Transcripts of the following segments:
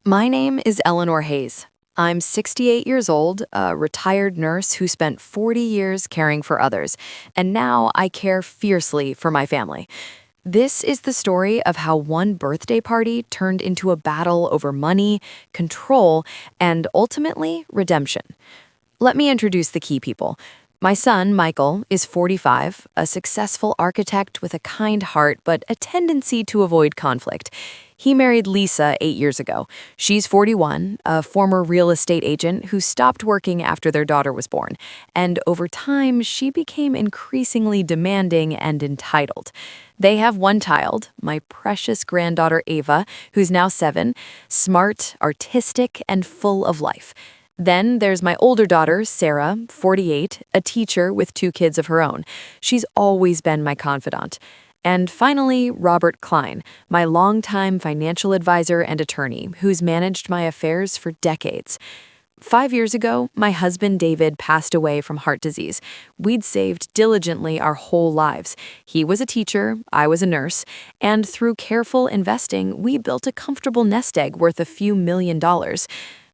My name is Eleanor Hayes. I'm 68 years old, a retired nurse who spent 40 years caring for others, and now I care fiercely for my family. This is the story of how one birthday party turned into a battle over money, control, and ultimately redemption. Let me introduce the key people. My son, Michael, is 45, a successful architect with a kind heart but a tendency to avoid conflict. He married Lisa 8 years ago. She's 41, a former real estate agent who stopped working after their daughter was born. And over time, she became increasingly demanding and entitled. They have one child, my precious granddaughter Ava, who's now 7, smart, artistic, and full of life. Then there's my older daughter, Sarah, 48, a teacher with 2 kids of her own. She's always been my confidant. And finally, Robert Klein, my longtime financial advisor and attorney, who's managed my affairs for decades. 5 years ago, my husband David passed away from heart disease. We'd saved diligently our whole lives. He was a teacher, I was a nurse, and through careful investing, we built a comfortable nest egg worth a few $1,000,000.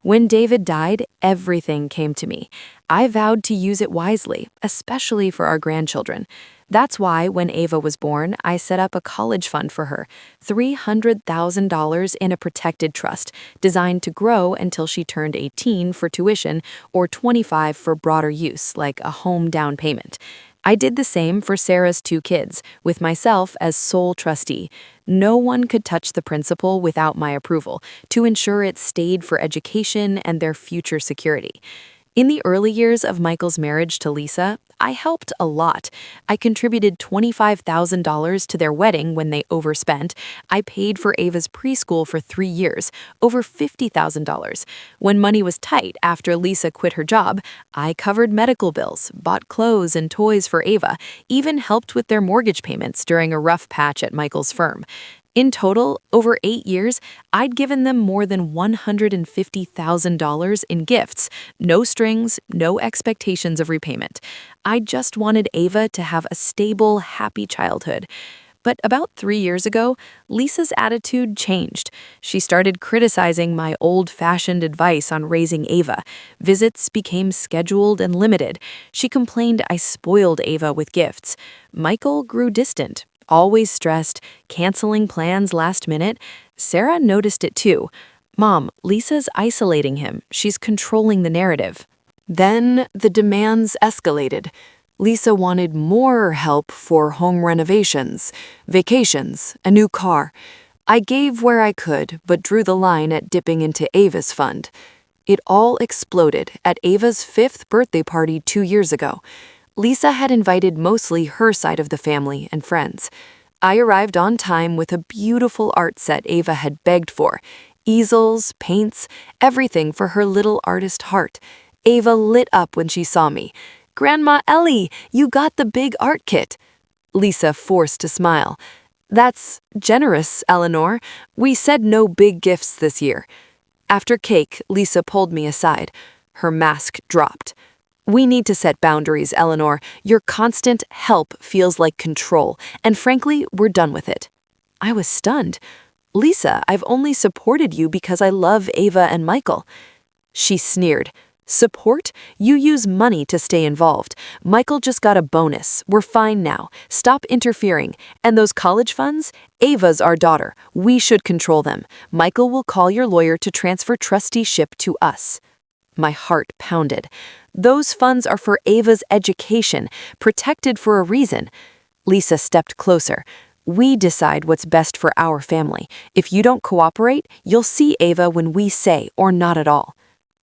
When David died, everything came to me. I vowed to use it wisely, especially for our grandchildren. That's why, when Ava was born, I set up a college fund for her, $300,000 in a protected trust, designed to grow until she turned 18 for tuition or 25 for broader use, like a home down payment. I did the same for Sarah's 2 kids, with myself as sole trustee. No one could touch the principal without my approval, to ensure it stayed for education and their future security. In the early years of Michael's marriage to Lisa, I helped a lot. I contributed $25,000 to their wedding when they overspent. I paid for Ava's preschool for 3 years, over $50,000. When money was tight after Lisa quit her job, I covered medical bills, bought clothes and toys for Ava, even helped with their mortgage payments during a rough patch at Michael's firm. In total, over 8 years, I'd given them more than $150,000 in gifts, no strings, no expectations of repayment. I just wanted Ava to have a stable, happy childhood. But about 3 years ago, Lisa's attitude changed. She started criticizing my old-fashioned advice on raising Ava. Visits became scheduled and limited. She complained I spoiled Ava with gifts. Michael grew distant, always stressed, canceling plans last minute. Sarah noticed it too. "Mom, Lisa's isolating him. She's controlling the narrative." Then the demands escalated. Lisa wanted more help for home renovations, vacations, a new car. I gave where I could, but drew the line at dipping into Ava's fund. It all exploded at Ava's 5th birthday party 2 years ago. Lisa had invited mostly her side of the family and friends. I arrived on time with a beautiful art set Ava had begged for. Easels, paints, everything for her little artist heart. Ava lit up when she saw me. "Grandma Ellie, you got the big art kit." Lisa forced a smile. "That's generous, Eleanor. We said no big gifts this year." After cake, Lisa pulled me aside. Her mask dropped. "We need to set boundaries, Eleanor. Your constant help feels like control, and frankly, we're done with it." I was stunned. "Lisa, I've only supported you because I love Ava and Michael." She sneered. "Support? You use money to stay involved. Michael just got a bonus. We're fine now. Stop interfering. And those college funds? Ava's our daughter. We should control them. Michael will call your lawyer to transfer trusteeship to us." My heart pounded. "Those funds are for Ava's education, protected for a reason." Lisa stepped closer. "We decide what's best for our family. If you don't cooperate, you'll see Ava when we say, or not at all."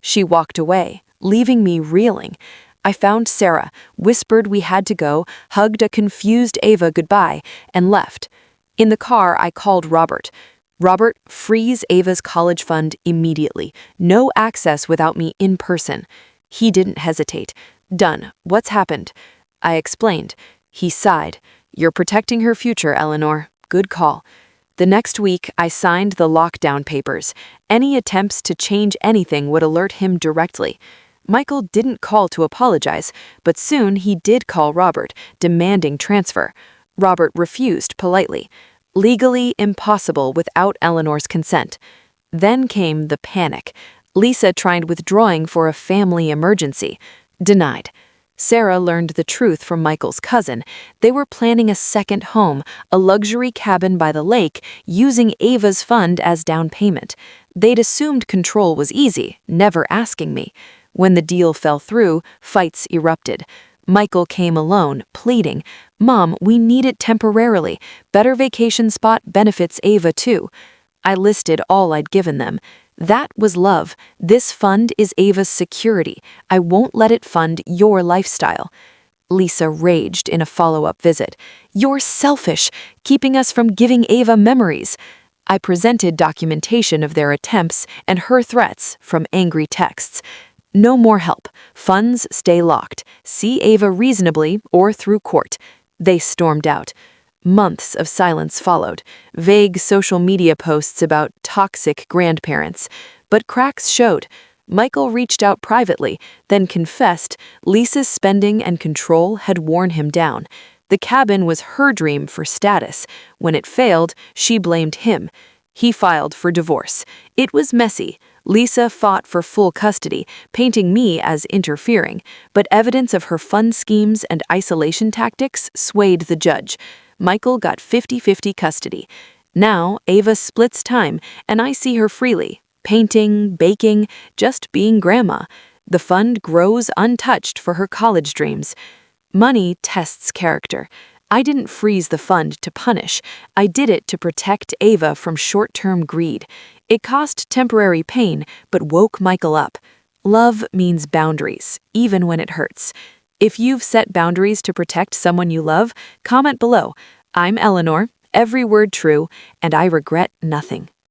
She walked away, leaving me reeling. I found Sarah, whispered we had to go, hugged a confused Ava goodbye, and left. In the car, I called Robert. "Robert, freeze Ava's college fund immediately. No access without me in person." He didn't hesitate. "Done. What's happened?" I explained. He sighed. "You're protecting her future, Eleanor. Good call." The next week, I signed the lockdown papers. Any attempts to change anything would alert him directly. Michael didn't call to apologize, but soon he did call Robert, demanding transfer. Robert refused politely. Legally impossible without Eleanor's consent. Then came the panic. Lisa tried withdrawing for a family emergency. Denied. Sarah learned the truth from Michael's cousin. They were planning a second home, a luxury cabin by the lake, using Ava's fund as down payment. They'd assumed control was easy, never asking me. When the deal fell through, fights erupted. Michael came alone, pleading, "Mom, we need it temporarily. Better vacation spot benefits Ava too." I listed all I'd given them. That was love. This fund is Ava's security. I won't let it fund your lifestyle. Lisa raged in a follow-up visit. "You're selfish, keeping us from giving Ava memories." I presented documentation of their attempts and her threats from angry texts. "No more help. Funds stay locked. See Ava reasonably or through court." They stormed out. Months of silence followed, vague social media posts about toxic grandparents. But cracks showed. Michael reached out privately, then confessed Lisa's spending and control had worn him down. The cabin was her dream for status. When it failed, she blamed him. He filed for divorce. It was messy. Lisa fought for full custody, painting me as interfering, but evidence of her fund schemes and isolation tactics swayed the judge. Michael got 50-50 custody. Now, Ava splits time, and I see her freely, painting, baking, just being grandma. The fund grows untouched for her college dreams. Money tests character. I didn't freeze the fund to punish. I did it to protect Ava from short-term greed. It cost temporary pain, but woke Michael up. Love means boundaries, even when it hurts. If you've set boundaries to protect someone you love, comment below. I'm Eleanor, every word true, and I regret nothing.